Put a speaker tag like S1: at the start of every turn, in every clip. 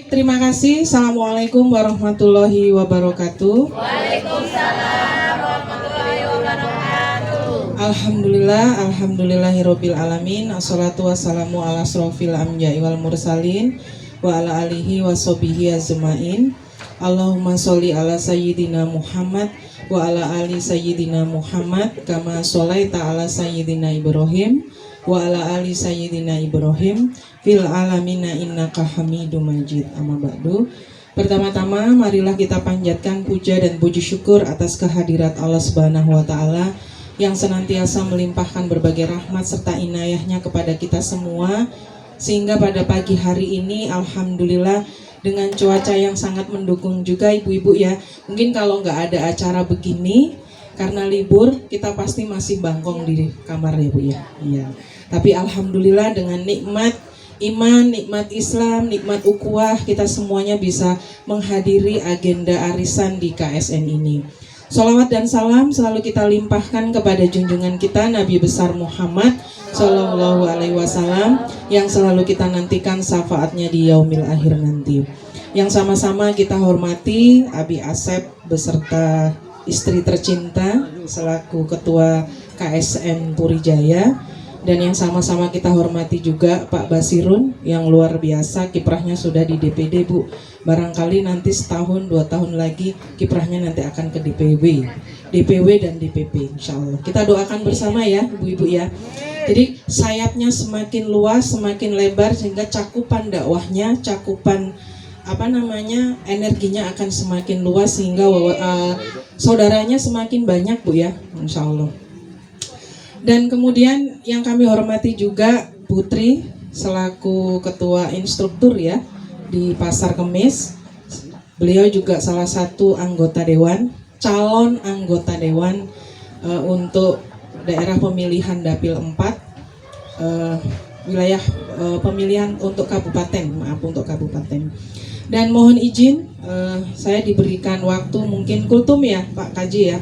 S1: terima kasih. Assalamualaikum warahmatullahi wabarakatuh.
S2: Waalaikumsalam warahmatullahi wabarakatuh.
S1: Alhamdulillahirabbil alamin. Assalatu wassalamu ala asrofil anbiya'i wal mursalin wa ala alihi washabihi ajmain. Allahumma sholli ala sayyidina Muhammad wa ala ali sayyidina Muhammad kama sholaita ala sayyidina Ibrahim wa ala ali sayyidina Ibrahim fil alamina innaka Hamidum Majid. Amma ba'du. Pertama-tama marilah kita panjatkan puja dan puji syukur atas kehadirat Allah Subhanahu wa taala yang senantiasa melimpahkan berbagai rahmat serta inayahnya kepada kita semua, sehingga pada pagi hari ini alhamdulillah dengan cuaca yang sangat mendukung juga ibu-ibu ya. Mungkin kalau nggak ada acara begini karena libur kita pasti masih bangkong di kamar ya Bu ya. Iya. Tapi alhamdulillah dengan nikmat iman, nikmat Islam, nikmat ukhuwah kita semuanya bisa menghadiri agenda arisan di KSN ini. Sholawat dan salam selalu kita limpahkan kepada junjungan kita Nabi besar Muhammad Sallallahu Alaihi Wasallam yang selalu kita nantikan syafaatnya di yaumil akhir nanti. Yang sama-sama kita hormati Abi Asep beserta istri tercinta selaku ketua KSN Puri Jaya, dan yang sama-sama kita hormati juga Pak Basirun yang luar biasa kiprahnya sudah di DPD Bu. Barangkali nanti setahun 2 tahun lagi kiprahnya nanti akan ke DPW dan DPP insya Allah. Kita doakan bersama ya ibu-ibu ya. Jadi sayapnya semakin luas, semakin lebar sehingga cakupan dakwahnya, cakupan energinya akan semakin luas sehingga saudaranya semakin banyak Bu ya insya Allah. Dan kemudian yang kami hormati juga Putri selaku ketua instruktur ya di Pasar Kemis. Beliau juga salah satu anggota dewan, calon anggota dewan untuk daerah pemilihan Dapil 4 wilayah pemilihan untuk kabupaten, Dan mohon izin saya diberikan waktu mungkin kultum ya Pak Kaji ya.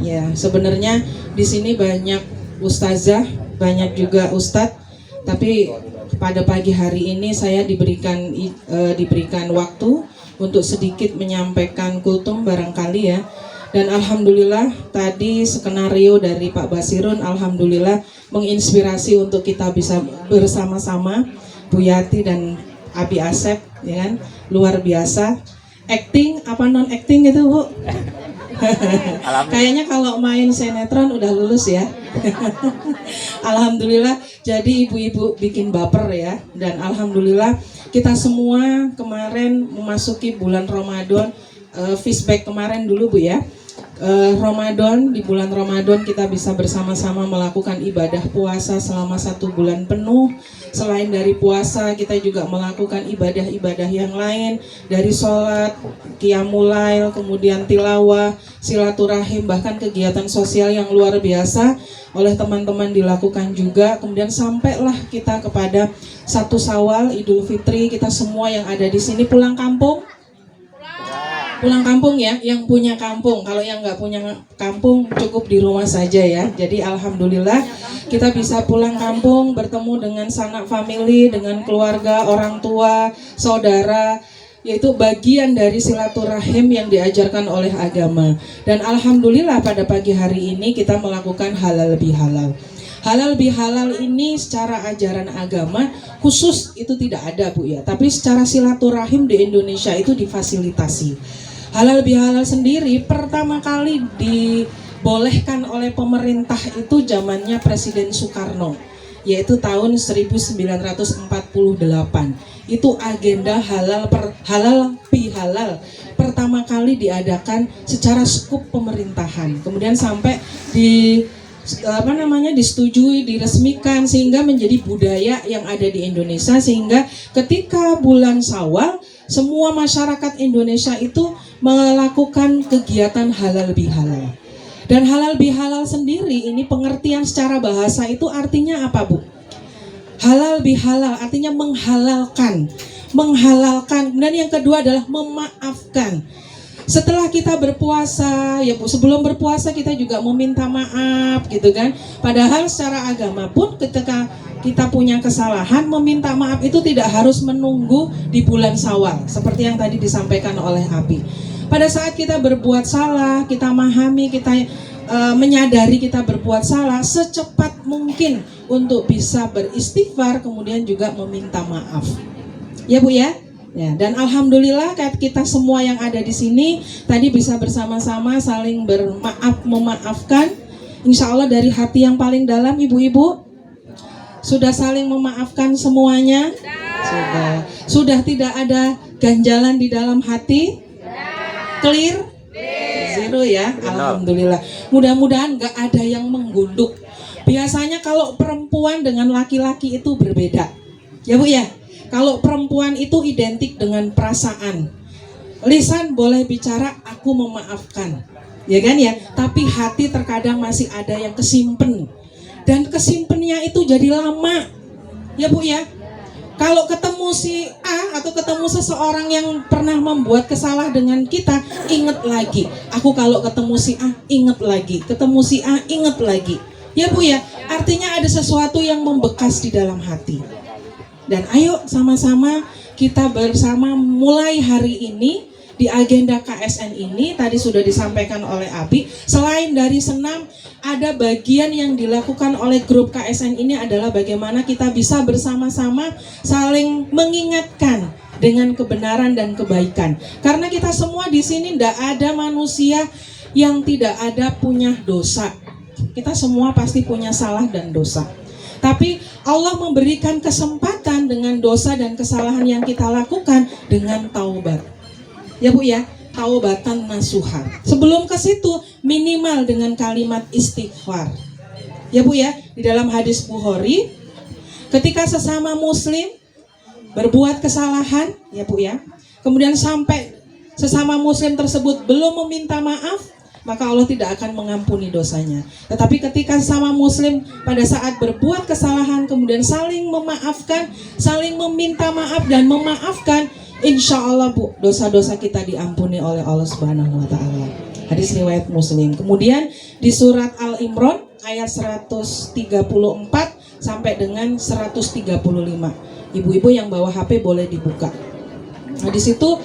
S1: Ya, sebenarnya di sini banyak ustazah, banyak juga ustadz, tapi pada pagi hari ini saya diberikan waktu untuk sedikit menyampaikan kultum barangkali ya. Dan alhamdulillah tadi skenario dari Pak Basirun alhamdulillah menginspirasi untuk kita bisa bersama-sama Bu Yati dan Abi Asep ya kan, luar biasa. Acting apa non acting gitu Bu? Kayaknya kalau main sinetron udah lulus ya. Alhamdulillah, jadi ibu-ibu bikin baper ya. Dan alhamdulillah kita semua kemarin memasuki bulan Ramadan, feedback kemarin dulu Bu ya. Ramadan, di bulan Ramadan kita bisa bersama-sama melakukan ibadah puasa selama 1 bulan penuh. Selain dari puasa kita juga melakukan ibadah-ibadah yang lain, dari sholat, qiyamul lail, kemudian tilawah, silaturahim, bahkan kegiatan sosial yang luar biasa oleh teman-teman dilakukan juga. Kemudian sampailah kita kepada 1 Syawal, Idul Fitri. Kita semua yang ada di sini pulang kampung ya, yang punya kampung. Kalau yang nggak punya kampung cukup di rumah saja ya. Jadi alhamdulillah kita bisa pulang kampung, bertemu dengan sanak famili, dengan keluarga, orang tua, saudara, yaitu bagian dari silaturahim yang diajarkan oleh agama. Dan alhamdulillah pada pagi hari ini kita melakukan halal bihalal. Halal bihalal ini secara ajaran agama khusus itu tidak ada Bu ya, tapi secara silaturahim di Indonesia itu difasilitasi. Halal bihalal sendiri pertama kali dibolehkan oleh pemerintah itu zamannya Presiden Soekarno, yaitu tahun 1948. Itu agenda halal bihalal pertama kali diadakan secara skup pemerintahan. Kemudian sampai disetujui, diresmikan sehingga menjadi budaya yang ada di Indonesia, sehingga ketika bulan Syawal semua masyarakat Indonesia itu melakukan kegiatan halal bihalal. Dan halal bihalal sendiri ini pengertian secara bahasa itu artinya apa Bu? Halal bihalal artinya menghalalkan. Kemudian yang kedua adalah memaafkan. Setelah kita berpuasa, ya Bu, sebelum berpuasa kita juga meminta maaf gitu kan. Padahal secara agama pun ketika kita punya kesalahan, meminta maaf itu tidak harus menunggu di bulan Syawal seperti yang tadi disampaikan oleh Abi. Pada saat kita berbuat salah, kita memahami, kita menyadari kita berbuat salah, secepat mungkin untuk bisa beristighfar, kemudian juga meminta maaf. Ya Bu ya? Ya, dan alhamdulillah kita semua yang ada di sini tadi bisa bersama-sama saling bermaaf, memaafkan. Insya Allah dari hati yang paling dalam, ibu-ibu sudah saling memaafkan semuanya. Sudah tidak ada ganjalan di dalam hati. Clear? Zero ya. Alhamdulillah. Mudah-mudahan gak ada yang menggunduk. Biasanya kalau perempuan dengan laki-laki itu berbeda. Ya Bu ya. Kalau perempuan itu identik dengan perasaan. Lisan boleh bicara aku memaafkan. Ya kan ya? Tapi hati terkadang masih ada yang kesimpen. Dan kesimpennya itu jadi lama. Ya Bu ya. Kalau ketemu si A atau ketemu seseorang yang pernah membuat kesalahan dengan kita, ingat lagi. Aku kalau ketemu si A, ingat lagi. Ketemu si A, ingat lagi. Ya Bu ya. Artinya ada sesuatu yang membekas di dalam hati. Dan ayo sama-sama kita bersama mulai hari ini di agenda KSN ini tadi sudah disampaikan oleh Abi. Selain dari senam, ada bagian yang dilakukan oleh grup KSN ini adalah bagaimana kita bisa bersama-sama saling mengingatkan dengan kebenaran dan kebaikan. Karena kita semua di sini tidak ada manusia yang tidak ada punya dosa. Kita semua pasti punya salah dan dosa. Tapi Allah memberikan kesempatan dengan dosa dan kesalahan yang kita lakukan dengan taubat. Ya Bu ya, taubatan nasuha. Sebelum ke situ minimal dengan kalimat istighfar. Ya Bu ya, di dalam hadis Bukhari, ketika sesama muslim berbuat kesalahan, ya Bu ya, kemudian sampai sesama muslim tersebut belum meminta maaf, maka Allah tidak akan mengampuni dosanya. Tetapi ketika sama muslim pada saat berbuat kesalahan kemudian saling memaafkan, saling meminta maaf dan memaafkan, insya Allah Bu, dosa-dosa kita diampuni oleh Allah Subhanahu wa Ta'ala. Hadis riwayat Muslim. Kemudian di surat Al-Imran ayat 134 sampai dengan 135. Ibu-ibu yang bawa HP boleh dibuka. Nah di situ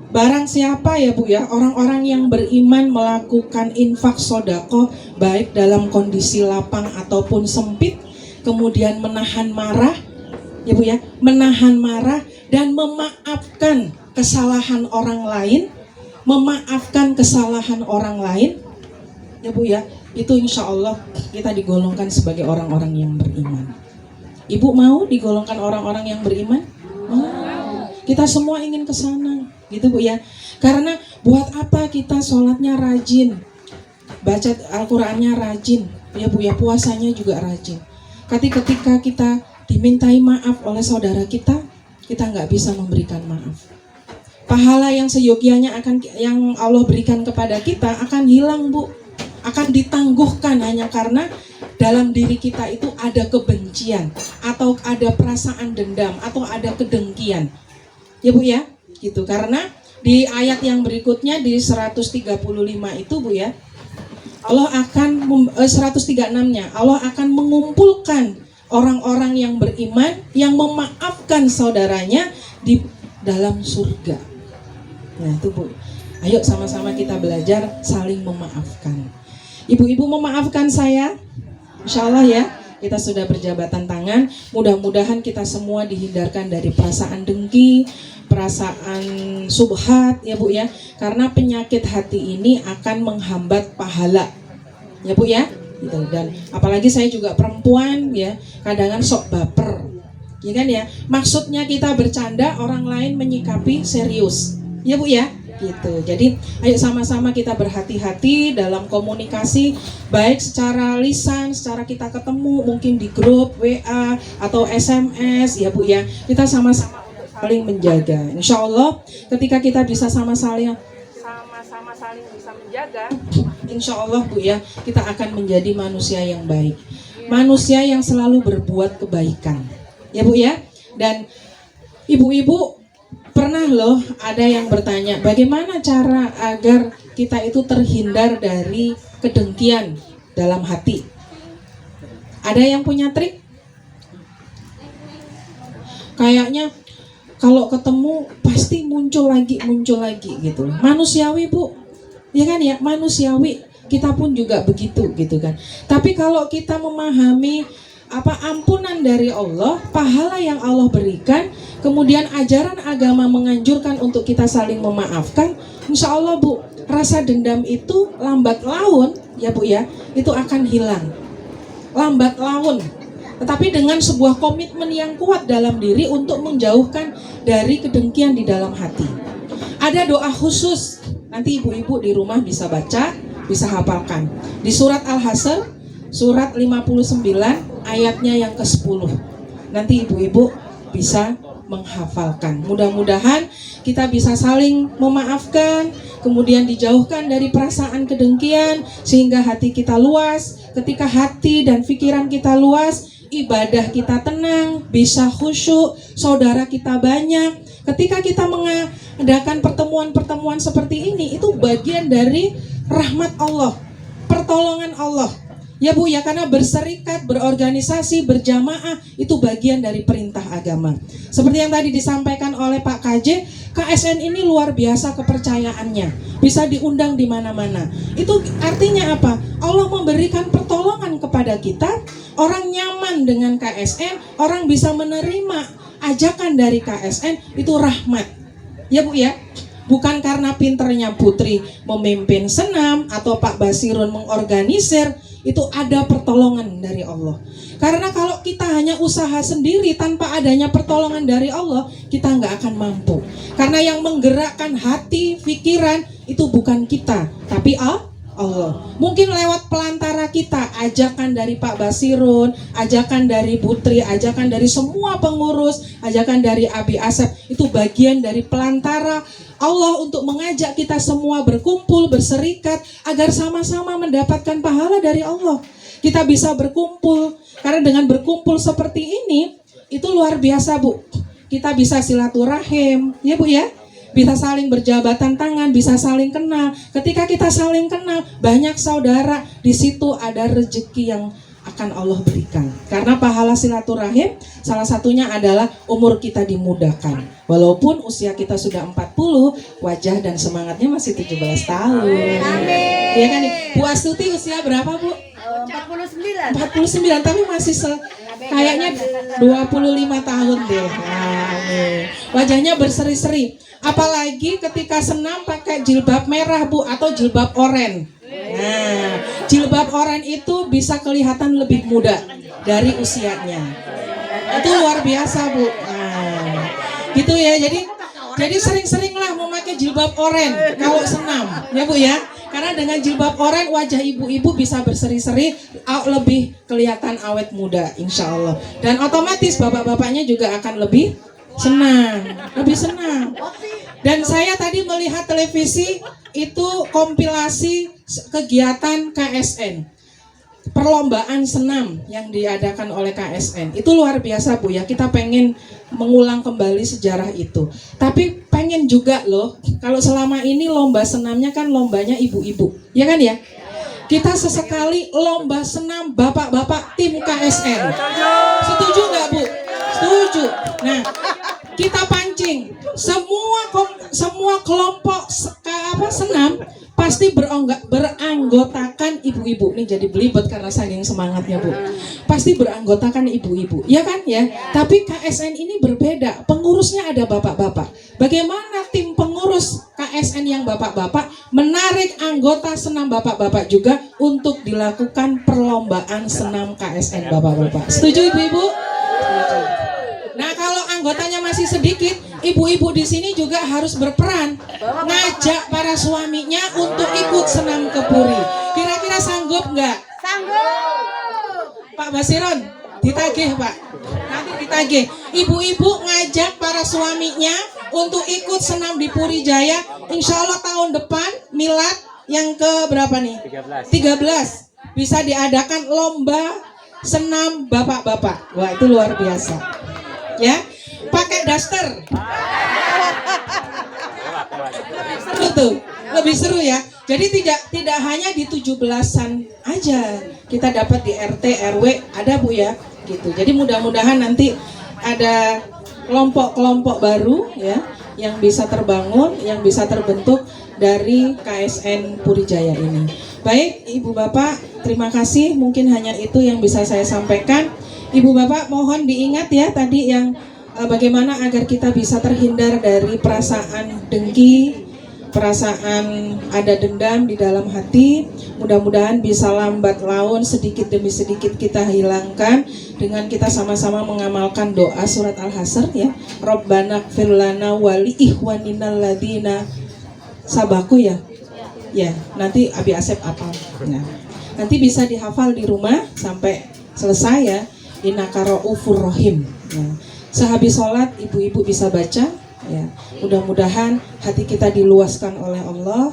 S1: barang siapa ya Bu ya, orang-orang yang beriman melakukan infak sodako baik dalam kondisi lapang ataupun sempit, kemudian menahan marah, ya Bu ya, menahan marah dan memaafkan kesalahan orang lain, memaafkan kesalahan orang lain, ya Bu ya, itu insya Allah kita digolongkan sebagai orang-orang yang beriman. Ibu mau digolongkan orang-orang yang beriman? Kita semua ingin ke sana, gitu Bu ya. Karena buat apa kita sholatnya rajin, baca Al-Qur'annya rajin, ya Bu ya, puasanya juga rajin. Ketika kita dimintai maaf oleh saudara kita nggak bisa memberikan maaf. Pahala yang seyogianya yang Allah berikan kepada kita akan hilang Bu, akan ditangguhkan hanya karena dalam diri kita itu ada kebencian atau ada perasaan dendam atau ada kedengkian. Ya Bu ya, gitu. Karena di ayat yang berikutnya di 135 itu Bu ya, Allah akan 136-nya, Allah akan mengumpulkan orang-orang yang beriman yang memaafkan saudaranya di dalam surga. Nah itu Bu, ayo sama-sama kita belajar saling memaafkan. Ibu-ibu memaafkan saya, insya Allah ya. Kita sudah berjabatan tangan. Mudah-mudahan kita semua dihindarkan dari perasaan dengki, perasaan subhat, ya Bu ya. Karena penyakit hati ini akan menghambat pahala, ya Bu ya. Gitu. Dan apalagi saya juga perempuan ya, kadang-kadang sok baper, ya kan ya. Maksudnya kita bercanda, orang lain menyikapi serius, ya Bu ya. Gitu. Jadi ayo sama-sama kita berhati-hati dalam komunikasi, baik secara lisan, secara kita ketemu mungkin di grup WA atau SMS, ya Bu ya. Kita sama-sama saling menjaga. Insya Allah ketika kita bisa sama-sama saling bisa menjaga, insya Allah Bu ya, kita akan menjadi manusia yang baik, manusia yang selalu berbuat kebaikan, ya Bu ya. Dan ibu-ibu pernah loh ada yang bertanya, bagaimana cara agar kita itu terhindar dari kedengkian dalam hati? Ada yang punya trik? Kayaknya kalau ketemu pasti muncul lagi gitu. Manusiawi Bu, ya kan ya, manusiawi. Kita pun juga begitu gitu kan. Tapi kalau kita memahami ampunan dari Allah, pahala yang Allah berikan, kemudian ajaran agama menganjurkan untuk kita saling memaafkan, insya Allah Bu, rasa dendam itu lambat laun ya Bu ya, itu akan hilang. Lambat laun. Tetapi dengan sebuah komitmen yang kuat dalam diri untuk menjauhkan dari kedengkian di dalam hati. Ada doa khusus, nanti ibu-ibu di rumah bisa baca, bisa hafalkan. Di surat Al-Hasr, surat 59, ayatnya yang ke-10. Nanti ibu-ibu bisa menghafalkan. Mudah-mudahan kita bisa saling memaafkan, kemudian dijauhkan dari perasaan kedengkian, sehingga hati kita luas. Ketika hati dan pikiran kita luas, ibadah kita tenang, bisa khusyuk, saudara kita banyak. Ketika kita mengadakan pertemuan-pertemuan seperti ini, itu bagian dari rahmat Allah, pertolongan Allah. Ya Bu ya, karena berserikat, berorganisasi, berjamaah itu bagian dari perintah agama. Seperti yang tadi disampaikan oleh Pak KJ, KSN ini luar biasa kepercayaannya, bisa diundang di mana-mana. Itu artinya apa? Allah memberikan pertolongan kepada kita, orang nyaman dengan KSN, orang bisa menerima ajakan dari KSN, itu rahmat. Ya Bu ya. Bukan karena pinternya Putri memimpin senam atau Pak Basirun mengorganisir, itu ada pertolongan dari Allah. Karena kalau kita hanya usaha sendiri tanpa adanya pertolongan dari Allah, kita nggak akan mampu. Karena yang menggerakkan hati, pikiran itu bukan kita, tapi Allah. Mungkin lewat pelantara kita, ajakan dari Pak Basirun, ajakan dari Putri, ajakan dari semua pengurus, ajakan dari Abi Asep, itu bagian dari pelantara Allah untuk mengajak kita semua berkumpul, berserikat, agar sama-sama mendapatkan pahala dari Allah. Kita bisa berkumpul, karena dengan berkumpul seperti ini, itu luar biasa Bu. Kita bisa silaturahim, ya Bu ya. Bisa saling berjabatan tangan, bisa saling kenal. Ketika kita saling kenal, banyak saudara, di situ ada rezeki yang akan Allah berikan. Karena pahala silaturahim, salah satunya adalah umur kita dimudahkan. Walaupun usia kita sudah 40, wajah dan semangatnya masih 17 tahun. Amin. Ya kan? Bu Astuti usia berapa Bu?
S2: 49.
S1: 49, tapi masih kayaknya 25 tahun deh. Amin. Wajahnya berseri-seri. Apalagi ketika senam pakai jilbab merah Bu, atau jilbab oranye. Nah, jilbab oranye itu bisa kelihatan lebih muda dari usianya. Itu luar biasa Bu. Nah, gitu ya. Jadi sering-seringlah memakai jilbab oranye kalau senam, ya Bu ya. Karena dengan jilbab oranye wajah ibu-ibu bisa berseri-seri, lebih kelihatan awet muda, insya Allah. Dan otomatis bapak-bapaknya juga akan lebih senang. Dan saya tadi melihat televisi itu kompilasi kegiatan KSN, perlombaan senam yang diadakan oleh KSN. Itu luar biasa Bu ya, kita pengen mengulang kembali sejarah itu. Tapi pengen juga loh, kalau selama ini lomba senamnya kan lombanya ibu-ibu, ya kan ya? Kita sesekali lomba senam bapak-bapak tim KSN. Setuju nggak Bu? Setuju. Nah, kita pancing semua kelompok senam pasti beranggotakan ibu-ibu. Ini jadi belibet karena saking semangatnya Bu. Pasti beranggotakan ibu-ibu, ya kan ya? Tapi KSN ini berbeda, pengurusnya ada bapak-bapak. Bagaimana tim pengurus KSN yang bapak-bapak menarik anggota senam bapak-bapak juga untuk dilakukan perlombaan senam KSN bapak-bapak. Setuju ibu-ibu? Setuju. Nah, kalau anggotanya masih sedikit, ibu-ibu di sini juga harus berperan ngajak para suaminya untuk ikut senam ke Puri. Kira-kira sanggup nggak?
S2: Sanggup.
S1: Pak Basirun, ditagih Pak. Nanti ditagih. Ibu-ibu ngajak para suaminya untuk ikut senam di Puri Jaya. Insya Allah tahun depan milad yang ke berapa nih? 13. Bisa diadakan lomba senam bapak-bapak. Wah, itu luar biasa. Ya, pakai daster. Seru tuh, lebih seru ya. Jadi tidak hanya di 17-an aja. Kita dapat di RT, RW ada Bu ya, gitu. Jadi mudah-mudahan nanti ada kelompok-kelompok baru ya yang bisa terbangun, yang bisa terbentuk dari KSN Purijaya ini. Baik, Ibu Bapak, terima kasih. Mungkin hanya itu yang bisa saya sampaikan. Ibu Bapak mohon diingat ya tadi yang bagaimana agar kita bisa terhindar dari perasaan dengki, perasaan ada dendam di dalam hati. Mudah-mudahan bisa lambat laun, sedikit demi sedikit kita hilangkan dengan kita sama-sama mengamalkan doa surat Al-Hasr ya. Rabbana ighfir lana wa li ikhwanina alladzina sabaku ya. Ya, nanti Abi Asep apal. Nah, nanti bisa dihafal di rumah sampai selesai ya. Innaka ra'ufur rahim. Ya. Sehabis sholat ibu-ibu bisa baca ya. Mudah-mudahan hati kita diluaskan oleh Allah,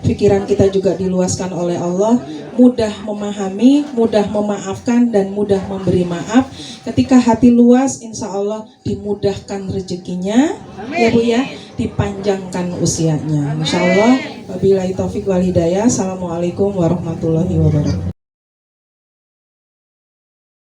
S1: pikiran kita juga diluaskan oleh Allah, mudah memahami, mudah memaafkan, dan mudah memberi maaf. Ketika hati luas, insya Allah dimudahkan rezekinya. Amin. Ya Bu ya, dipanjangkan usianya. Insya Allah. Wabillahi taufiq wal hidayah. Assalamualaikum warahmatullahi wabarakatuh.